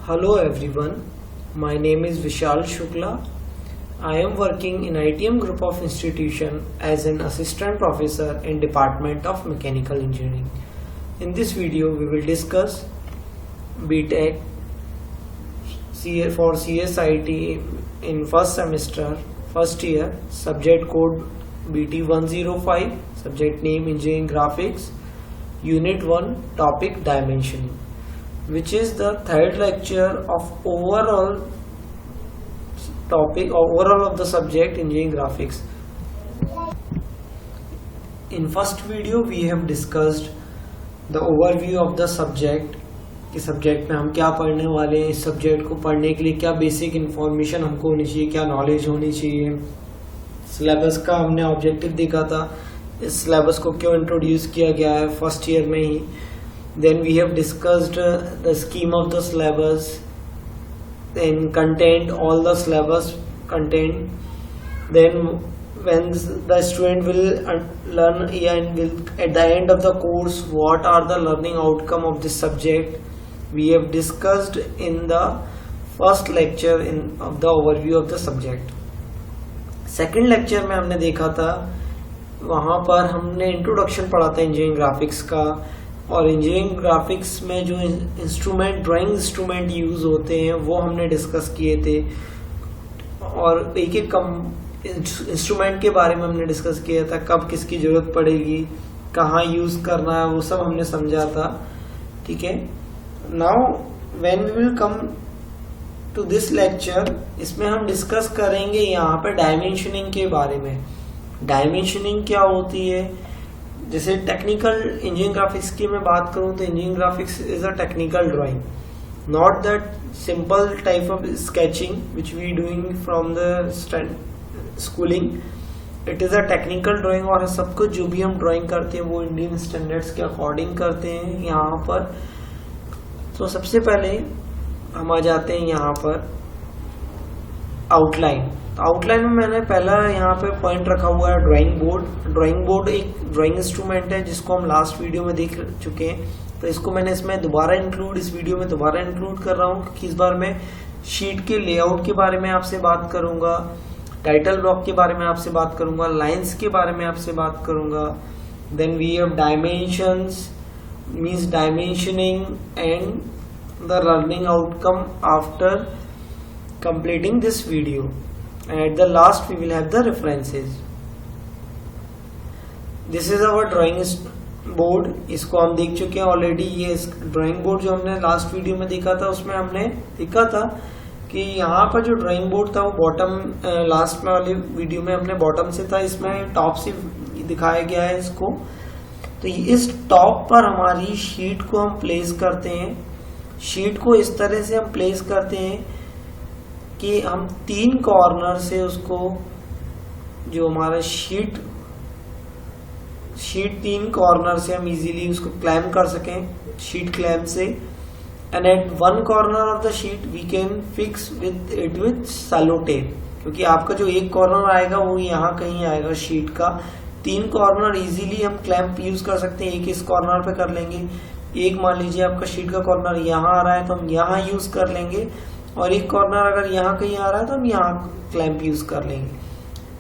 Hello everyone, my name is Vishal Shukla. I am working in ITM Group of Institution as an assistant professor in Department of Mechanical Engineering. In this video, we will discuss BTech for CSIT in first semester, first year, subject code BT105, subject name Engineering Graphics, Unit 1, topic Dimensioning, which is the third lecture of overall of the subject Engineering Graphics. In first video we have discussed the overview of the subject कि subject में हम क्या पढ़ने वाले हैं, इस subject को पढ़ने के लिए क्या बेसिक इन्फॉर्मेशन हमको होनी चाहिए, क्या नॉलेज होनी चाहिए. सिलेबस का हमने ऑब्जेक्टिव देखा था, इस सिलेबस को क्यों इंट्रोड्यूस किया गया है फर्स्ट ईयर में ही. Then we have discussed the scheme of the syllabus, then content, all the syllabus content. Then when the student will learn and will at the end of the course what are the learning outcome of this subject, we have discussed in the first lecture of the overview of the subject. Second lecture में हमने देखा था, वहाँ पर हमने introduction पढ़ा था engineering graphics का, और इंजीनियरिंग ग्राफिक्स में जो ड्राइंग इंस्ट्रूमेंट यूज होते हैं वो हमने डिस्कस किए थे, और एक एक इंस्ट्रूमेंट के बारे में हमने डिस्कस किया था, कब किसकी जरूरत पड़ेगी, कहाँ यूज करना है, वो सब हमने समझा था. ठीक है. Now when we will come to this lecture, इसमें हम डिस्कस करेंगे यहाँ पे डायमेंशनिंग के बारे में. डायमेंशनिंग क्या होती है, जैसे टेक्निकल इंजीनियरिंग ग्राफिक्स की मैं बात करूं तो engineering graphics is a technical drawing, not that simple type of sketching which we doing from the schooling. It is a technical drawing, और सब कुछ जो भी हम ड्राइंग करते हैं वो इंडियन स्टैंडर्ड्स के अकॉर्डिंग करते हैं यहाँ पर. तो सबसे पहले हम आ जाते हैं यहाँ पर आउटलाइन. आउटलाइन में मैंने पहला यहाँ पे पॉइंट रखा हुआ है ड्राइंग बोर्ड. ड्राइंग बोर्ड एक ड्राइंग इंस्ट्रूमेंट है जिसको हम लास्ट वीडियो में देख चुके हैं, तो इसको मैंने इसमें दोबारा इस वीडियो में दोबारा इंक्लूड कर रहा हूँ, क्योंकि इस बार मैं शीट के लेआउट के बारे में आपसे बात करूंगा, टाइटल ब्लॉक के बारे में आपसे बात करूंगा, लाइन्स के बारे में आपसे बात करूंगा. Then we have dimensions, means dimensioning and the learning outcome after completing this video, and at the last we will have the references. This is our drawing board. इसको हम देख चुके हैं ऑलरेडी. ये ड्राइंग बोर्ड जो हमने last video में देखा था उसमें हमने देखा था कि यहाँ पर जो ड्राइंग बोर्ड था वो बॉटम, लास्ट में वाली वीडियो में हमने बॉटम से था, इसमें टॉप से दिखाया गया है इसको. तो इस टॉप पर हमारी शीट को हम प्लेस करते हैं. शीट को इस तरह से हम प्लेस करते हैं कि हम तीन कॉर्नर से उसको, जो हमारा शीट तीन कॉर्नर से हम इजीली उसको क्लैम कर सकें, शीट क्लैम से. And at one corner of the sheet we can fix with cello tape, क्योंकि आपका जो एक कॉर्नर आएगा वो यहाँ कहीं आएगा शीट का. तीन कॉर्नर इजीली हम क्लैम्प यूज कर सकते हैं. एक इस कॉर्नर पे कर लेंगे, एक मान लीजिए आपका शीट का कॉर्नर यहाँ आ रहा है तो हम यहाँ यूज कर लेंगे, और एक कॉर्नर अगर यहाँ कहीं आ रहा है तो हम यहाँ क्लैंप यूज कर लेंगे.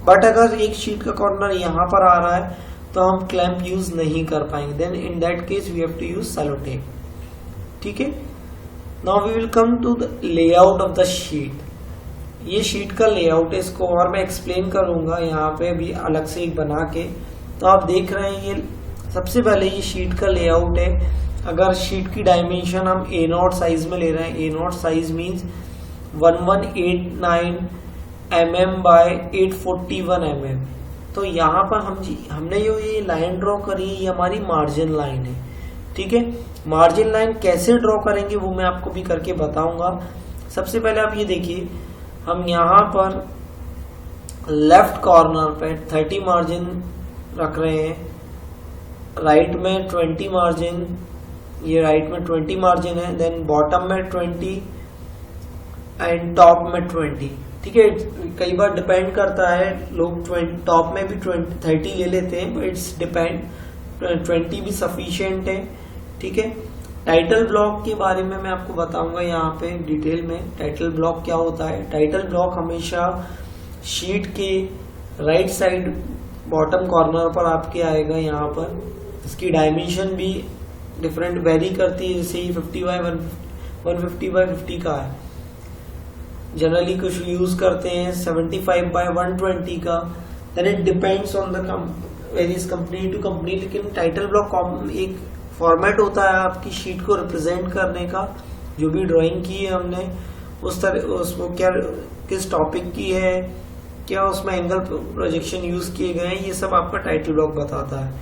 बट अगर एक शीट का कॉर्नर यहाँ पर आ रहा है तो हम क्लैंप यूज नहीं कर पाएंगे. Then in that case we have to use cello tape. ठीक है. Now we will come to the layout of the sheet. ये शीट का लेआउट है, इसको और मैं एक्सप्लेन करूंगा यहाँ पे भी अलग से एक बना के. तो आप देख रहे हैं ये सबसे पहले ये शीट का लेआउट है. अगर शीट की डायमेंशन हम A0 साइज में ले रहे हैं, A0 size means 1189 mm by 841 mm. तो यहाँ पर हमने जो ये लाइन ड्रॉ करी है ये हमारी मार्जिन लाइन है. ठीक है. मार्जिन लाइन कैसे ड्रॉ करेंगे वो मैं आपको भी करके बताऊंगा. सबसे पहले आप ये देखिए, हम यहाँ पर लेफ्ट कॉर्नर पे 30 मार्जिन रख रहे हैं, राइट में 20 मार्जिन, ये राइट में 20 मार्जिन है, देन बॉटम में 20 एंड टॉप में 20. ठीक है. कई बार डिपेंड करता है, लोग टॉप में भी 30 ले लेते हैं, बट इट्स डिपेंड, 20 भी सफिशिएंट है. ठीक है. टाइटल ब्लॉक के बारे में मैं आपको बताऊंगा यहाँ पे डिटेल में। टाइटल ब्लॉक क्या होता है? टाइटल ब्लॉक हमेशा शीट के राइट साइड बॉटम कॉर्नर पर आपके आएगा यहाँ पर। इसकी डायमेंशन भी डिफरेंट वेरी करती है, जैसे 50 बाय 150 बाय 50 का है। जनरली कुछ यूज करते हैं 75 बाय 120 का। Then it depends on the various company to company. लेकिन टाइटल ब्लॉक एक फॉर्मेट होता है आपकी शीट को रिप्रेजेंट करने का। जो भी ड्राइंग की है हमने उस तरह उसको क्या किस टॉपिक की है, क्या उसमें एंगल प्रोजेक्शन यूज किए गए हैं, ये सब आपका टाइटल ब्लॉक बताता है।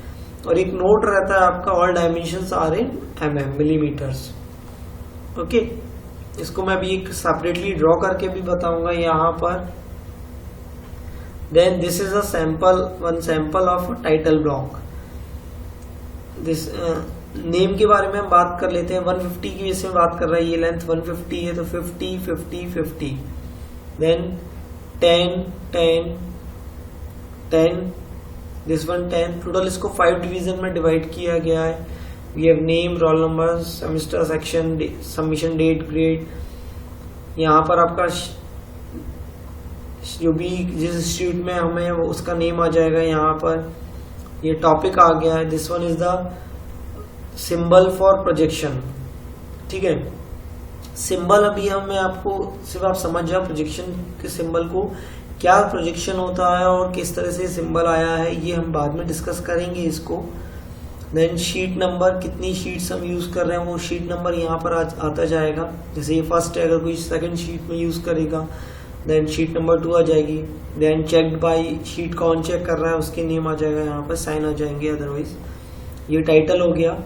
और एक नोट रहता है आपका, all dimensions are in mm millimetres. Okay, इसको मैं अभी एक सेपरेटली ड्रॉ करके भी बताऊंगा यहाँ पर। Then this is a sample, one sample of title block. This name के बारे में हम बात कर लेते हैं। 150 की वजह से बात कर रहा है, ये लेंथ 150 है तो 50 50 50। Then 10 10 10, this one 10। टोटल इसको 5 डिवीजन में डिवाइड किया गया है। We have name, roll number, semester, section, submission date, grade. यहाँ पर आपका जो भी जिस इंस्टीट्यूट में हमें उसका नेम आ जाएगा यहाँ पर। ये टॉपिक आ गया है। This one is the symbol for projection. ठीक है, सिंबल अभी मैं आपको सिर्फ आप समझ जाओ प्रोजेक्शन के सिंबल को, क्या प्रोजेक्शन होता है और किस तरह से सिंबल आया है, ये हम बाद में डिस्कस करेंगे इसको। देन शीट नंबर, कितनी शीट्स हम यूज कर रहे हैं वो शीट नंबर यहाँ पर आता जाएगा। जैसे ये फर्स्ट है, अगर कोई सेकंड शीट में यूज करेगा देन शीट नंबर 2 आ जाएगी। देन चेक्ड बाय, शीट कौन चेक कर रहा है उसके नेम आ जाएगा यहाँ पर, साइन आ जाएंगे अदरवाइज। ये टाइटल हो गया।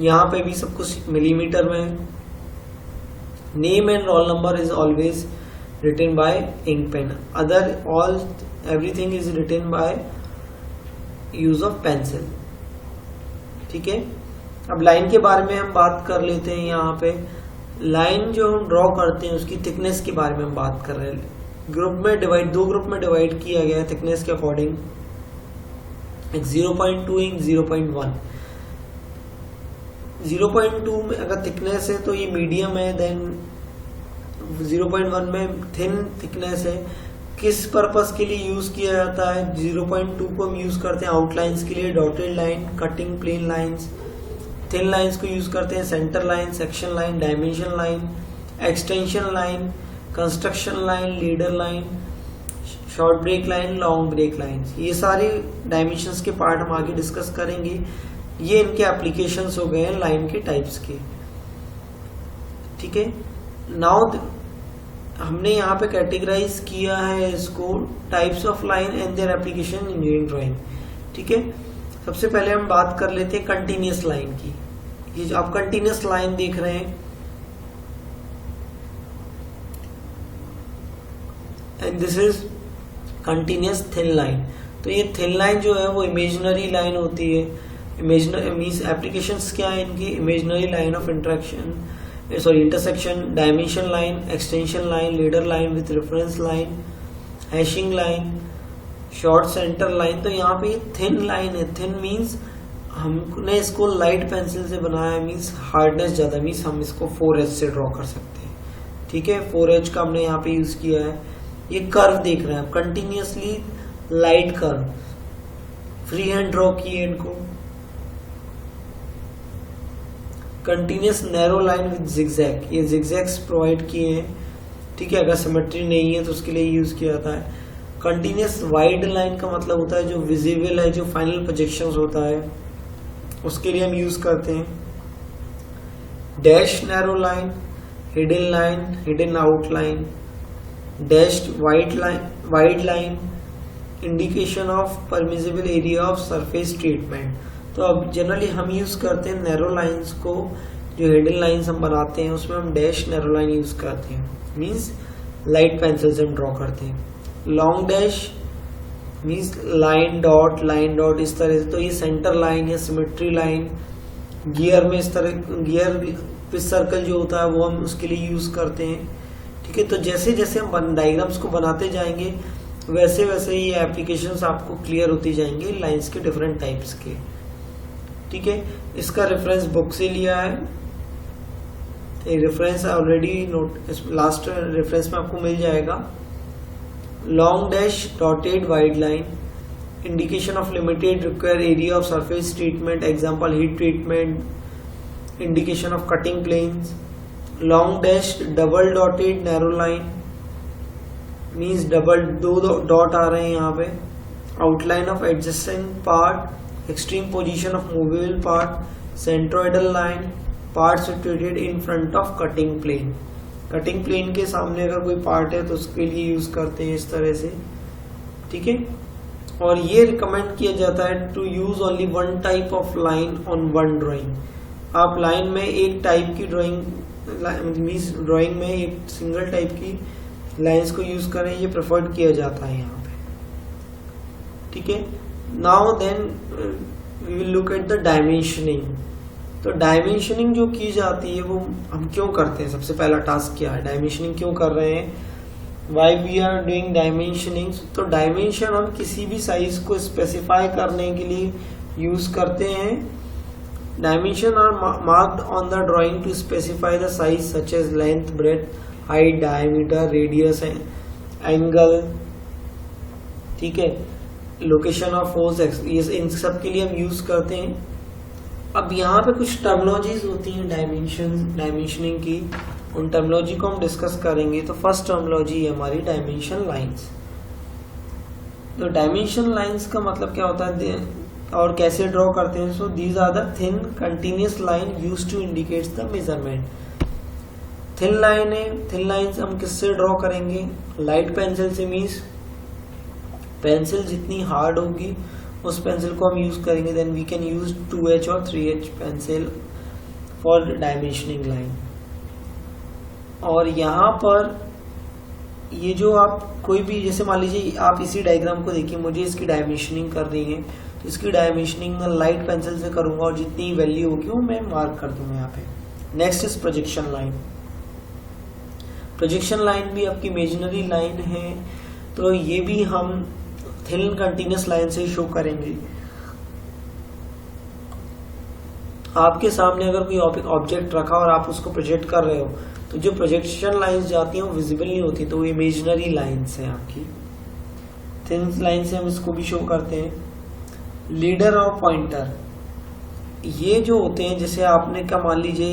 यहाँ पे भी सब कुछ मिलीमीटर में है। Name and roll number is always written by ink pen, other all everything is written by use of pencil. ठीक है, अब लाइन के बारे में हम बात कर लेते हैं। यहाँ पे लाइन जो हम ड्रॉ करते हैं उसकी थिकनेस के बारे में हम बात कर रहे हैं। दो ग्रुप में डिवाइड किया गया है थिकनेस के अकॉर्डिंग। 0.2 इंक 0.1। 0.2 में अगर थिकनेस है तो ये मीडियम है। देन 0.1 में थिन थिकनेस है। किस पर्पस के लिए यूज किया जाता है? 0.2 को हम यूज करते हैं आउटलाइंस के लिए, dotted line, cutting plane lines. Thin lines को यूज करते हैं centre line, section line, dimension line, extension line, construction line, leader line, short break line, long break line. ये सारे डायमेंशंस के पार्ट हम आगे डिस्कस करेंगे। ये इनके एप्लीकेशंस हो गए हैं लाइन के टाइप्स के। ठीक है, नाउ हमने यहाँ पे कैटेगराइज किया है इसको types of line and their application in engineering drawing. ठीक है, सबसे पहले हम बात कर लेते हैं कंटिन्यूअस लाइन की। ये जो आप कंटिन्यूअस लाइन देख रहे हैं and this is continuous thin line. तो ये थिन लाइन जो है वो इमेजिनरी लाइन होती है। इमेजिनरी मींस एप्लीकेशंस क्या है इनकी? Imaginary line of intersection, dimension line, extension line, leader line with reference line, hashing line, short centre line. तो यहाँ पे थिन लाइन है। थिन मींस हमने इसको लाइट पेंसिल से बनाया है, मींस हार्डनेस ज्यादा, मींस हम इसको 4H से ड्रॉ कर सकते हैं। ठीक है, 4H का हमने यहाँ पे यूज किया है। ये कर्व देख रहे हैं आप, continuously light curve, free hand draw किए इनको। Continuous narrow line with zigzag, ये जिगजैग्स प्रोवाइड किए हैं। ठीक है, अगर सिमेट्री नहीं है तो उसके लिए यूज किया जाता है। कंटिन्यूअस वाइड लाइन का मतलब होता है जो विजिबल है, जो फाइनल प्रोजेक्शंस होता है उसके लिए हम यूज करते हैं। Dash narrow line, hidden line, hidden outline, dashed wide line, indication of permissible area of surface treatment. तो अब जनरली हम यूज करते हैं नैरो लाइंस को, जो हिडन लाइंस हम बनाते हैं उसमें हम डैश नैरो लाइन यूज करते हैं, मींस लाइट पेंसिल से हम ड्रॉ करते हैं। Long dash means line dot इस तरह से। तो ये सेंटर लाइन या सिमेट्री लाइन, गियर में इस तरह गियर सर्कल जो होता है वो हम उसके लिए यूज करते हैं। ठीक है, तो जैसे जैसे हम डायग्राम्स को बनाते जाएंगे वैसे वैसे ये एप्लीकेशंस आपको क्लियर होती जाएंगे लाइंस के डिफरेंट टाइप्स के। ठीक है, इसका रेफरेंस बुक से लिया है reference already note last reference में आपको मिल जाएगा। Long dash dotted wide line, indication of limited require area of surface treatment, example heat treatment, indication of cutting planes. Long dash double dotted narrow line means double दो dot आ रहे हैं यहाँ पे। Outline of adjacent part, extreme position of movable part, centroidal line, part situated in front of cutting plane. Cutting plane के सामने अगर कोई पार्ट है तो उसके लिए यूज करते हैं इस तरह से, ठीक है। और ये रिकमेंड किया जाता है to use only one type of line on one drawing. आप लाइन में एक टाइप की ड्राइंग मीन्स ड्राइंग में एक सिंगल टाइप की लाइंस को यूज करें, ये प्रेफर्ड किया जाता है यहाँ पे, ठीक है। Now then we will look at the dimensioning. तो डायमेंशनिंग जो की जाती है वो हम क्यों करते हैं, सबसे पहला टास्क क्या है, डायमेंशनिंग क्यों कर रहे हैं, why we are doing dimensioning. तो डायमेंशन हम किसी भी साइज को स्पेसिफाई करने के लिए यूज करते हैं। Dimension are marked on the drawing to specify the size such as length, breadth, height, diameter, radius, angle, ठीक है, लोकेशन ऑफ फोर्स, ये इन सब के लिए हम यूज करते हैं। अब यहाँ पे कुछ टर्मिनोलॉजीज होती हैं डायमेंशनिंग की, उन टर्मिनोलॉजी को हम डिस्कस करेंगे। तो फर्स्ट टर्मिनोलॉजी है हमारी डायमेंशन लाइंस। तो डायमेंशन लाइंस का मतलब क्या होता है और कैसे ड्रॉ करते हैं। So these are the thin continuous line used to indicate the measurement. Thin line है, थिन लाइंस हम किससे ड्रॉ करेंगे, लाइट पेंसिल से, मीन्स पेंसिल जितनी हार्ड होगी उस पेंसिल को हम यूज करेंगे। Then we can use 2H और 3H pencil for dimensioning line. और यहाँ पर ये जो आप कोई भी, जैसे मान लीजिए आप इसी डायग्राम को देखिए, मुझे इसकी डायमेंशनिंग करनी है तो इसकी डायमेंशनिंग मैं लाइट पेंसिल से करूंगा और जितनी वैल्यू होगी वो मैं मार्क कर दूंगा यहाँ पे। Next is projection line. Projection line भी आपकी इमेजिनरी लाइन है, तो ये भी हम थिन कंटिन्यूअस लाइन से शो करेंगे। आपके सामने अगर कोई ऑब्जेक्ट रखा और आप उसको प्रोजेक्ट कर रहे हो तो जो प्रोजेक्शन लाइंस जाती हैं वो विजिबल नहीं होती, तो वो इमेजिनरी लाइंस हैं आपकी। थिन लाइन से हम इसको भी शो करते हैं। लीडर और पॉइंटर, ये जो होते हैं, जैसे आपने क्या मान लीजिए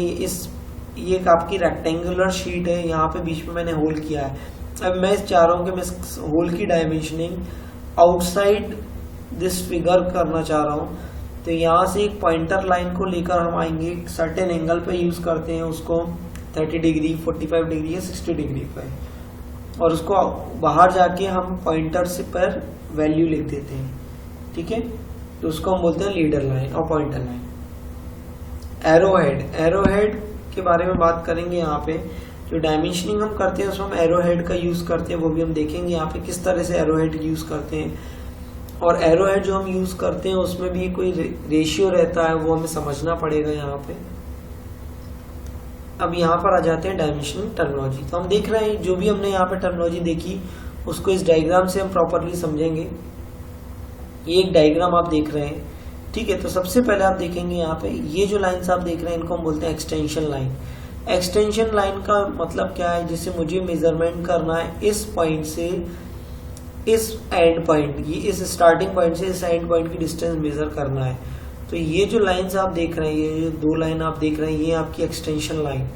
ये एक आपकी रेक्टेंगुलर शीट है, यहाँ पे बीच में मैंने होल किया है। अब मैं चाह रहा हूँ कि मैं इस होल की डायमेंशनिंग आउटसाइड दिस फिगर करना चाह रहा हूँ, तो यहाँ से एक पॉइंटर लाइन को लेकर हम आएंगे, सर्टेन एंगल पे यूज करते हैं उसको 30 डिग्री, 45 डिग्री या 60 डिग्री पे, और उसको बाहर जाके हम पॉइंटर से पर वैल्यू लिख देते हैं, ठीक है। तो उसको हम बोलते हैं लीडर लाइन और पॉइंटर लाइन। एरोहेड, एरोहेड के बारे में बात करेंगे यहाँ पे। जो डायमेंशनिंग हम करते हैं उसमें हम एरोहेड का यूज करते हैं, वो भी हम देखेंगे यहाँ पे किस तरह से एरोहेड यूज करते हैं। और एरोहेड जो हम यूज करते हैं उसमें भी कोई रेशियो रहता है, वो हमें समझना पड़ेगा यहाँ पे। अब यहाँ पर आ जाते हैं डायमेंशनिंग टर्मिनोलॉजी। तो हम देख रहे हैं जो भी हमने यहाँ पे टर्मिनोलॉजी देखी उसको इस डायग्राम से हम प्रॉपरली समझेंगे। ये एक डायग्राम आप देख रहे हैं, ठीक है। तो सबसे पहले आप देखेंगे यहाँ पे ये जो लाइन्स आप देख रहे हैं इनको हम बोलते हैं एक्सटेंशन लाइन। एक्सटेंशन लाइन का मतलब क्या है, जिससे मुझे मेजरमेंट करना है इस पॉइंट से इस एंड पॉइंट की, इस स्टार्टिंग पॉइंट से इस एंड पॉइंट की डिस्टेंस मेजर करना है। तो ये जो लाइंस आप देख रहे हैं, ये दो लाइन आप देख रहे हैं, ये आपकी एक्सटेंशन लाइन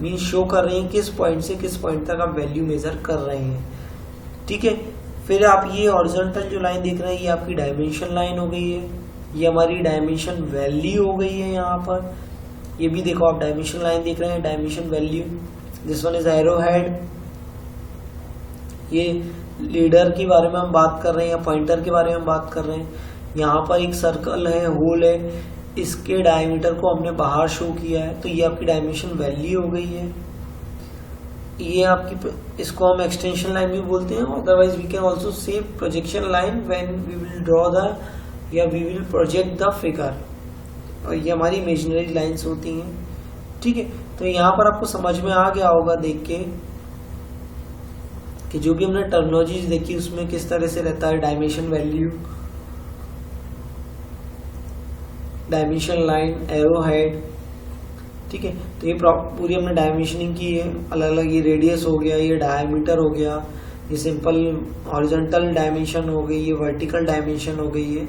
मीन शो कर रही है किस पॉइंट से किस पॉइंट तक आप वैल्यू मेजर कर रहे हैं, ठीक है। फिर आप ये हॉरिजॉन्टल जो लाइन देख रहे हैं ये आपकी डायमेंशन लाइन हो गई है, ये हमारी डायमेंशन वैल्यू हो गई है। यहाँ पर ये भी देखो आप डायमेंशन लाइन देख रहे हैं, dimension value. This one is arrow head. ये लीडर के बारे में हम बात कर रहे हैं या पॉइंटर के बारे में हम बात कर रहे हैं। यहाँ पर एक सर्कल है, होल है, इसके डायमीटर को हमने बाहर शो किया है, तो ये आपकी डायमेंशन वैल्यू हो गई है। ये आपकी, इसको हम एक्सटेंशन लाइन भी बोलते हैं। Otherwise we can also say projection line when we will draw the या we will project the figure, और ये हमारी इमेजिनरी लाइंस होती हैं, ठीक है। तो यहाँ पर आपको समझ में आ गया होगा देख के कि जो भी हमने टर्मिनोलॉजी देखी उसमें किस तरह से रहता है dimension value, dimension line, arrow head, ठीक है। तो ये पूरी हमने डायमेंशनिंग की है, अलग अलग, ये रेडियस हो गया, ये डायमीटर हो गया, ये सिंपल हॉरिजॉन्टल डायमेंशन हो गई, ये वर्टिकल डायमेंशन हो गई है।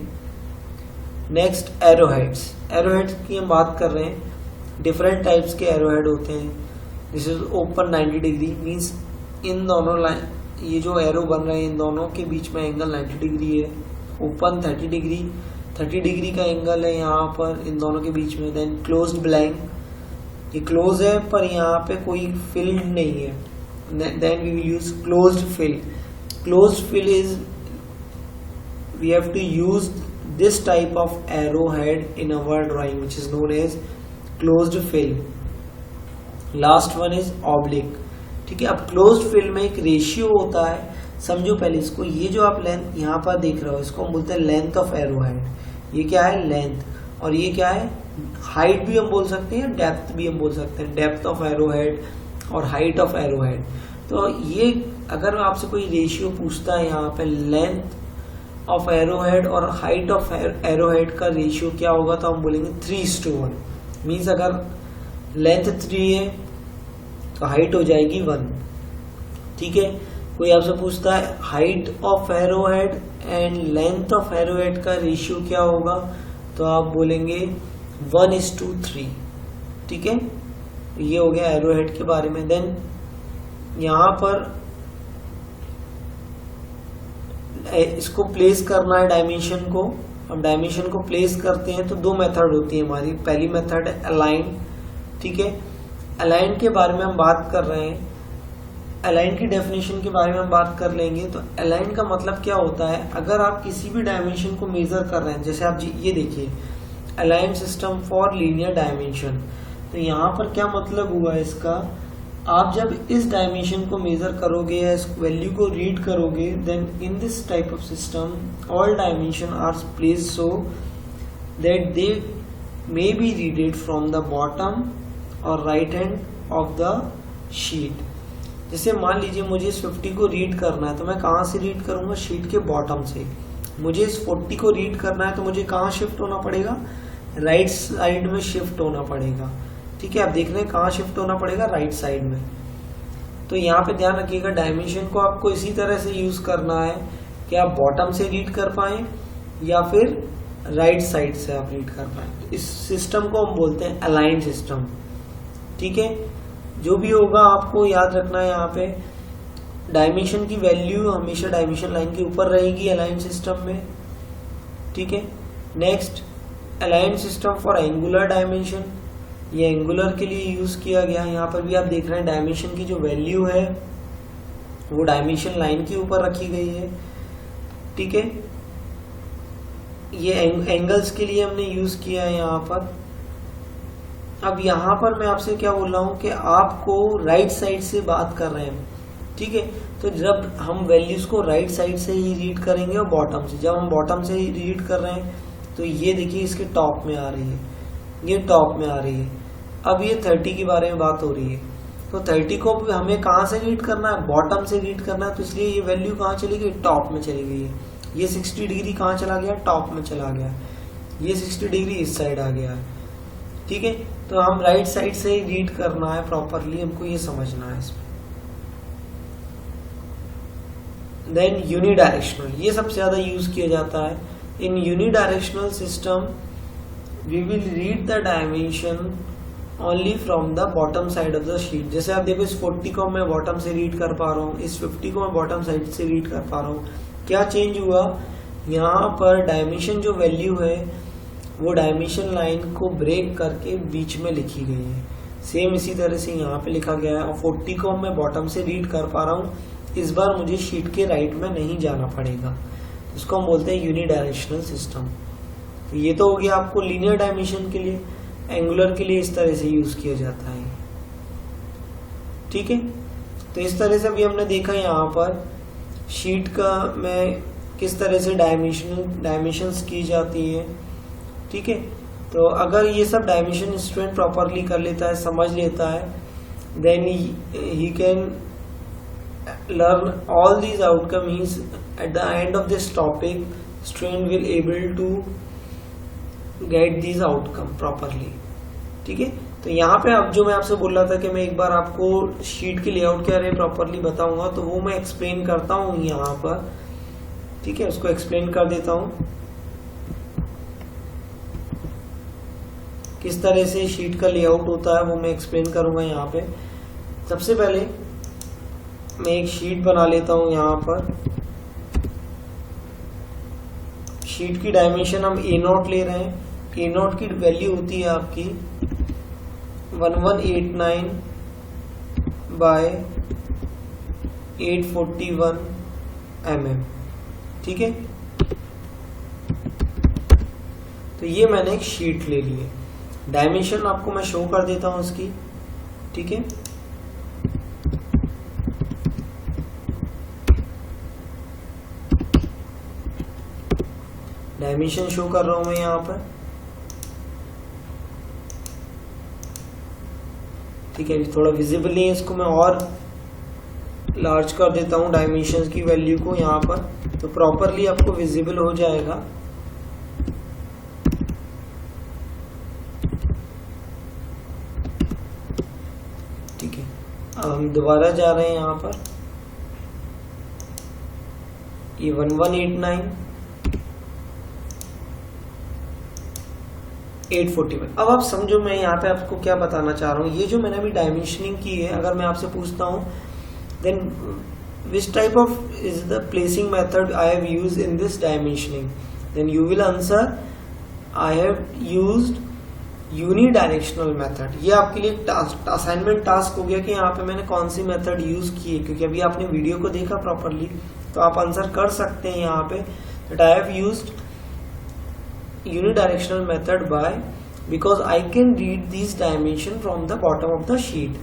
नेक्स्ट एरोहेड्स, एरोहेड्स की हम बात कर रहे हैं। डिफरेंट टाइप्स के एरोहेड होते हैं। This is open 90 degree, means in दोनों लाइन, ये जो एरो बन रहे हैं इन दोनों के बीच में एंगल 90 डिग्री है। ओपन 30 डिग्री, 30 डिग्री का एंगल है यहाँ पर इन दोनों के बीच में। देन क्लोज्ड ब्लैंक, ये क्लोज है पर यहाँ पे कोई फिल नहीं है। Then we will use closed fill. Closed fill is, we have to use this type of arrowhead in our drawing, which is known as closed fill. Last one is oblique, ठीक है। अब closed fill में एक ratio होता है, समझो पहले इसको। ये जो आप लेंथ यहाँ पर देख रहे हो, इसको हम बोलते हैं लेंथ ऑफ एरोहेड। ये क्या है? लेंथ। और ये क्या है? हाइट भी हम बोल सकते हैं, डेप्थ भी हम बोल सकते हैं। डेप्थ ऑफ एरोहेड और हाइट ऑफ एरोहेड। तो ये अगर आपसे कोई रेशियो पूछता है यहाँ पे, लेंथ ऑफ एरोहेड और हाइट ऑफ एरोहेड का रेशियो क्या होगा, तो हम बोलेंगे 3:1। मीन्स अगर लेंथ 3 है तो हाइट हो जाएगी 1, ठीक है। कोई आपसे पूछता है height of arrowhead and length of arrowhead का रेशियो क्या होगा, तो आप बोलेंगे 1:3, ठीक है। ये हो गया एरोहेड के बारे में। देन यहां पर इसको प्लेस करना है डायमेंशन को। अब डायमेंशन को प्लेस करते हैं तो दो मेथड होती है हमारी। पहली मेथड है अलाइन, ठीक है। अलाइन के बारे में हम बात कर रहे हैं, अलाइन की डेफिनेशन के बारे में हम बात कर लेंगे। तो अलाइन का मतलब क्या होता है, अगर आप किसी भी डायमेंशन को मेजर कर रहे हैं, जैसे आप ये देखिए align system for linear dimension, तो यहाँ पर क्या मतलब हुआ इसका, आप जब इस डायमेंशन को मेजर करोगे या इस वैल्यू को रीड करोगे, then in this type of system all dimension are placed so that they may be readed from the bottom और right hand of the sheet. जैसे मान लीजिए मुझे इस 50 को रीड करना है, तो मैं कहाँ से रीड करूंगा? शीट के बॉटम से। मुझे इस 40 को रीड करना है तो मुझे कहाँ शिफ्ट होना पड़ेगा? राइट साइड में शिफ्ट होना पड़ेगा, ठीक है। आप देख रहे हैं कहाँ शिफ्ट होना पड़ेगा? राइट साइड में। तो यहाँ पे ध्यान रखिएगा, डायमेंशन को आपको इसी तरह से यूज करना है कि आप बॉटम से रीड कर पाए या फिर राइट साइड से आप रीड कर पाए। इस सिस्टम को हम बोलते हैं अलाइन सिस्टम, ठीक है। जो भी होगा आपको याद रखना है, यहाँ पे डायमेंशन की वैल्यू हमेशा डायमेंशन लाइन के ऊपर रहेगी अलाइन सिस्टम में, ठीक है। Next align system for angular dimension, ये एंगुलर के लिए यूज किया गया। यहाँ पर भी आप देख रहे हैं डायमेंशन की जो वैल्यू है वो डायमेंशन लाइन के ऊपर रखी गई है, ठीक है। ये एंगल्स के लिए हमने यूज किया है यहाँ पर। अब यहाँ पर मैं आपसे क्या बोल रहा हूँ कि आपको राइट साइड से बात कर रहे हैं, ठीक है। तो जब हम वैल्यूज को राइट साइड से ही रीड करेंगे और बॉटम से, जब हम बॉटम से ही रीड कर रहे हैं तो ये देखिए इसके टॉप में आ रही है, ये टॉप में आ रही है। अब ये 30 के बारे में बात हो रही है, तो 30 को हमें कहाँ से रीड करना है? बॉटम से रीड करना है। तो इसलिए ये वैल्यू कहाँ चली गई? टॉप में चली गई है। ये 60 डिग्री कहाँ चला गया? टॉप में चला गया। ये 60 डिग्री इस साइड आ गया है, ठीक है। तो हम राइट साइड से ही रीड करना है प्रॉपरली, हमको ये समझना है इसमें। देन यूनिडायरेक्शनल, ये सबसे ज्यादा यूज किया जाता है। In unidirectional system we will read the dimension only from the bottom side of the sheet। जैसे आप देखो इस 40 को मैं बॉटम से रीड कर पा रहा हूँ, इस 50 को मैं बॉटम साइड से रीड कर पा रहा हूँ। क्या चेंज हुआ? यहाँ पर डायमेंशन जो वैल्यू है वो डायमेंशन लाइन को ब्रेक करके बीच में लिखी गई है। सेम इसी तरह से यहाँ पे लिखा गया है। और 40 को मैं बॉटम से रीड कर पा रहा हूँ, इस बार मुझे शीट के राइट में नहीं जाना पड़ेगा। इसको हम बोलते हैं यूनिडायरेक्शनल सिस्टम। तो ये तो हो गया आपको लीनियर डायमेंशन के लिए। एंगुलर के लिए इस तरह से यूज किया जाता है, ठीक है। तो इस तरह से अभी हमने देखा यहाँ पर शीट का में किस तरह से डायमेंशंस की जाती है, ठीक है। तो अगर ये सब डायमेंशन स्टूडेंट प्रॉपरली कर लेता है, समझ लेता है, then he can learn all these outcome. Means at the end of this topic student will able to get these outcome properly, ठीक है। तो तो यहाँ पे अब जो मैं आपसे बोल रहा था कि मैं एक बार आपको शीट की लेआउट क्या रहे प्रॉपरली बताऊंगा, तो वो मैं एक्सप्लेन करता हूँ यहाँ पर, ठीक है, उसको एक्सप्लेन कर देता हूँ किस तरह से शीट का लेआउट होता है, वो मैं एक्सप्लेन करूंगा यहाँ पे। सबसे पहले मैं एक शीट बना लेता हूँ यहाँ पर। शीट की डायमेंशन हम A0 ले रहे हैं। A0 की वैल्यू होती है आपकी 1189 बाय 841 mm, ठीक है। तो ये मैंने एक शीट ले ली है। डायमेंशन आपको मैं शो कर देता हूं उसकी, ठीक है। डायमेंशन शो कर रहा हूं मैं यहां पर, ठीक है। थोड़ा विजिबल नहीं है, इसको मैं और लार्ज कर देता हूं डायमेंशन की वैल्यू को यहां पर, तो प्रॉपरली आपको विजिबल हो जाएगा। ठीक है, अब हम दोबारा जा रहे हैं यहाँ पर। ये 1189 841। अब आप समझो मैं यहाँ पे आपको क्या बताना चाह रहा हूँ। ये जो मैंने अभी डायमेंशनिंग की है, अगर मैं आपसे पूछता हूँ then which type of is the placing method I have used in this dimensioning, then you will answer I have used unidirectional method. ये आपके लिए असाइनमेंट टास्क हो गया कि यहाँ पे मैंने कौन सी मेथड यूज की है, क्योंकि अभी आपने वीडियो को देखा प्रॉपरली तो आप आंसर कर सकते हैं यहाँ पे that I have used unidirectional method by because I can read these dimension from the bottom of the sheet,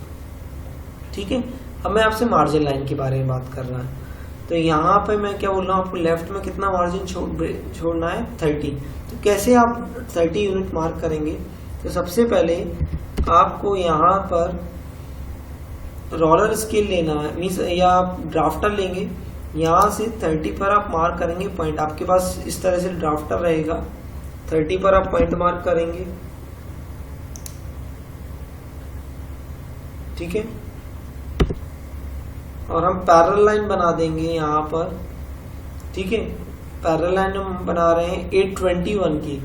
ठीक है। अब मैं आपसे मार्जिन लाइन के बारे में बात कर रहा हूँ। तो यहाँ पे मैं क्या बोल रहा हूँ, आपको लेफ्ट में कितना मार्जिन छोड़ना है 30। तो कैसे आप 30 यूनिट मार्क करेंगे, तो सबसे पहले आपको यहाँ पर रोलर स्केल लेना है, मीन्स या आप ड्राफ्टर लेंगे, यहाँ से 30 पर आप मार्क करेंगे पॉइंट। आपके पास इस तरह से ड्राफ्टर रहेगा, 30 पर आप पॉइंट मार्क करेंगे, ठीक है। और हम पैरेलल लाइन बना देंगे यहाँ पर, ठीक है। पैरेलल लाइन हम बना रहे हैं 821 की,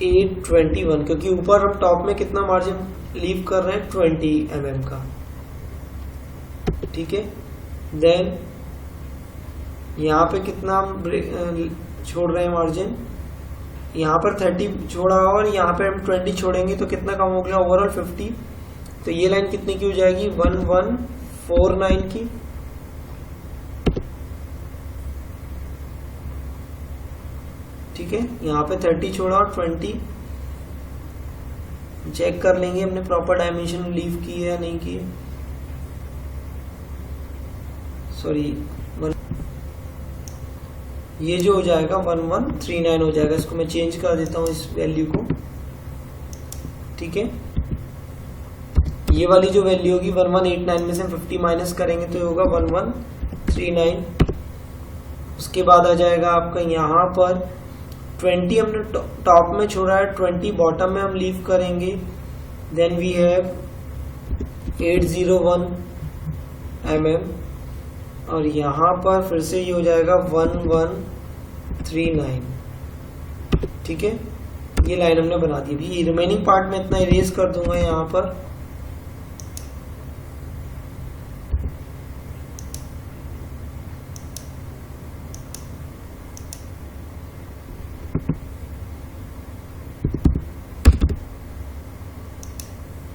821, क्योंकि ऊपर हम टॉप में कितना मार्जिन लीव कर रहे हैं 20 mm का, ठीक है। देन यहाँ पे कितना हम छोड़ रहे हैं मार्जिन, यहाँ पर 30 छोड़ा और यहाँ पे हम 20 छोड़ेंगे तो कितना कम हो गया ओवरऑल 50। तो ये लाइन कितने की हो जाएगी 1149 की, ठीक है। यहाँ पे 30 छोड़ा और 20 चेक कर लेंगे हमने प्रॉपर डायमेंशन लीव की है या नहीं की, सॉरी ये जो हो जाएगा 1139 हो जाएगा। इसको मैं चेंज कर देता हूँ इस वैल्यू को, ठीक है। ये वाली जो वैल्यू होगी 1189 में से 50 माइनस करेंगे तो ये होगा 1139। उसके बाद आ जाएगा आपका यहाँ पर 20 हमने टॉप में छोड़ा है, 20 बॉटम में हम लीव करेंगे। देन वी हैव 801 mm और यहाँ पर फिर से ये हो जाएगा 1139, ठीक है। ये लाइन हमने बना दी। अभी रिमेनिंग पार्ट में इतना इरेज कर दूंगा यहाँ पर,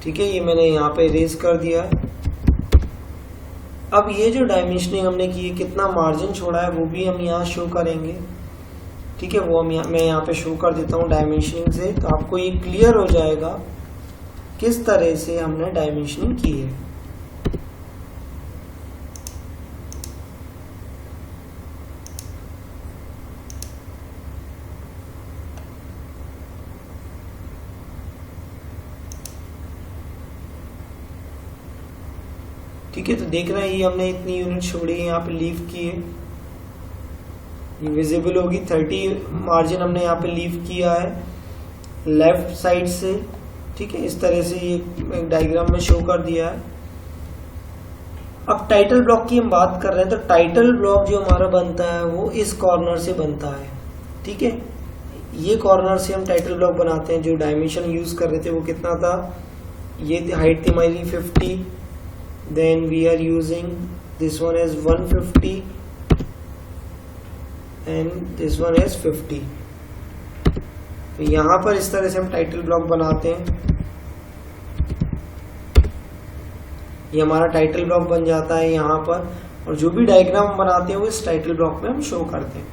ठीक है। ये मैंने यहाँ पे इरेज कर दिया है। अब ये जो डायमेंशनिंग हमने की है, कितना मार्जिन छोड़ा है वो भी हम यहाँ शो करेंगे, ठीक है। वो मैं यहाँ पे शो कर देता हूँ डायमेंशनिंग से, तो आपको ये क्लियर हो जाएगा किस तरह से हमने डायमेंशनिंग की है। ठीक है, तो देख रहे हैं ये हमने इतनी यूनिट छोड़ी है, यहाँ पे लीव की है, ये विजिबल होगी। 30 मार्जिन हमने यहाँ पे लीव किया है। लेफ्ट साइड से, ठीक है। इस तरह से ये एक डायग्राम में शो कर दिया है। अब टाइटल ब्लॉक की हम बात कर रहे हैं, तो टाइटल ब्लॉक जो हमारा बनता है वो इस कॉर्नर से बनता है, ठीक है। ये कॉर्नर से हम टाइटल ब्लॉक बनाते हैं। जो डायमेंशन यूज कर रहे थे वो कितना था, ये हाइट थी हमारी 50, then we are using this one as 150 and this one as 50। तो यहां पर इस तरह से हम टाइटल ब्लॉक बनाते हैं। ये हमारा टाइटल ब्लॉक बन जाता है यहाँ पर, और जो भी डायग्राम बनाते हैं वो इस टाइटल ब्लॉक में हम शो करते हैं।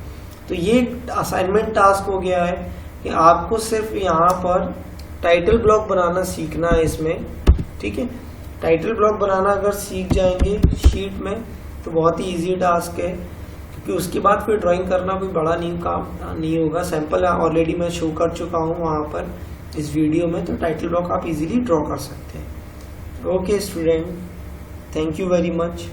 तो ये असाइनमेंट टास्क हो गया है कि आपको सिर्फ यहाँ पर टाइटल ब्लॉक बनाना सीखना है इसमें, ठीक है। टाइटल ब्लॉक बनाना अगर सीख जाएंगे शीट में तो बहुत ही इजी टास्क है, क्योंकि उसके बाद फिर ड्राइंग करना कोई बड़ा काम नहीं होगा। सैंपल ऑलरेडी मैं शो कर चुका हूँ वहाँ पर इस वीडियो में, तो टाइटल ब्लॉक आप इजीली ड्रॉ कर सकते हैं। Okay student, thank you very much.